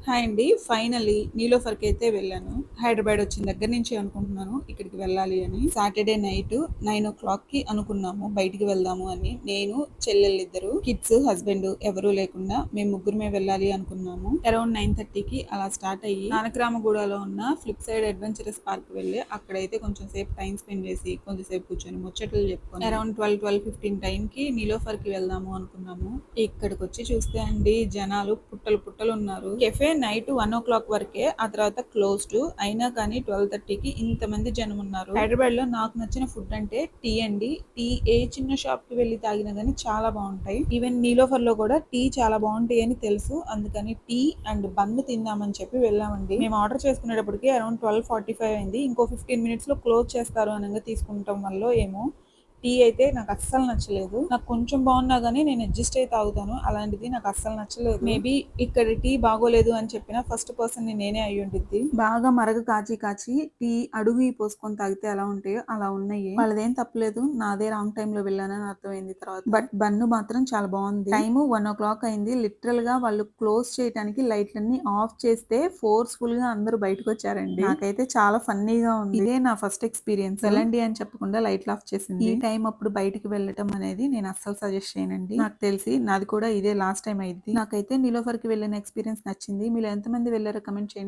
Hi అండి. Finally నీలోఫర్‌కి అయితే వెళ్ళాను. హైదరాబాద్ వచ్చిన దగ్గర నుంచి అనుకుంటున్నాను ఇక్కడికి వెళ్ళాలి అని. సాటర్‌డే నైట్ 9:00కి అనుకున్నాము బయటికి వెళ్దాము అని. నేను, చెల్లెళ్ళిద్దరు, కిడ్స్, హస్బెండ్ ఎవరూ లేకుండా మేము ముగ్గురమే వెళ్ళాలి అనుకున్నాము. అరౌండ్ 9:30కి అలా స్టార్ట్ అయ్యి నానక్రామగూడలో ఉన్న ఫ్లిప్ సైడ్ అడ్వెంచరస్ పార్క్ వెళ్ళి అక్కడైతే కొంచెం సేపు టైం స్పెండ్ చేసి కొంచెంసేపు కూర్చొని ముచ్చట్లు చెప్పుకొని అరౌండ్ 12:15 టైంకి నీలోఫర్‌కి వెళ్దాము అనుకున్నాము. ఇక్కడికి వచ్చి చూస్తే అండి జనాలు పుట్టలు పుట్టలు ఉన్నారు. కెఫే నైట్ 1:00 వరకే, ఆ తర్వాత క్లోజ్డ్. అయినా కానీ 12:30కి ఇంతమంది జనం ఉన్నారు. హైదరాబాద్ లో నాకు నచ్చిన ఫుడ్ అంటే టీ అండి. టీ ఏ చిన్న షాప్ కి వెళ్ళి తాగినా గానీ చాలా బాగుంటాయి. ఈవెన్ నీలోఫర్ లో కూడా టీ చాలా బాగుంటాయి అని తెలుసు. అందుకని టీ అండ్ బన్ తిందామని చెప్పి వెళ్ళామండి. మేము ఆర్డర్ చేసుకునేటప్పటికి అరౌండ్ 12:45 అయింది. ఇంకో 15 మినిట్స్ లో క్లోజ్ చేస్తారు అనగా తీసుకుంటాం వల్ల ఏమో టీ అయితే నాకు అస్సలు నచ్చలేదు. నాకు కొంచెం బాగున్నా గానీ నేను అడ్జస్ట్ అయితే తాగుతాను. అలాంటిది నాకు అస్సలు నచ్చలేదు. మేబీ ఇక్కడ టీ బాగోలేదు అని చెప్పిన ఫస్ట్ పర్సన్ నేనే అయ్యి ఉండిద్ది. బాగా మరగ కాచి కాచి టీ అడుగు పోసుకొని తాగితే ఎలా ఉంటాయో అలా ఉన్నాయి. వాళ్ళదేం తప్పలేదు. నాదే రాంగ్ టైమ్ లో వెళ్ళానని అర్థమైంది తర్వాత. బట్ బన్ను మాత్రం చాలా బాగుంది. టైమ్ 1:00 అయింది. లిటరల్ గా వాళ్ళు క్లోజ్ చేయడానికి లైట్లన్నీ ఆఫ్ చేస్తే ఫోర్స్ఫుల్ గా అందరూ బయటకు వచ్చారండి. నాకైతే చాలా ఫన్నీగా ఉంది. ఇదే నా ఫస్ట్ ఎక్స్పీరియన్స్. వెళ్ళండి అని చెప్పకుండా లైట్లు ఆఫ్ చేసింది. ఈ టైం అప్పుడు బయటికి వెళ్ళటం అనేది నేను అస్సలు సజెస్ట్ చేయనండి. నాకు తెలిసి నాది కూడా ఇదే లాస్ట్ టైం అయింది. నాకైతే నీలోఫర్ కి వెళ్ళిన ఎక్స్పీరియన్స్ నచ్చింది. మీరు ఎంతమంది వెళ్ళారో కమెంట్ చేయండి.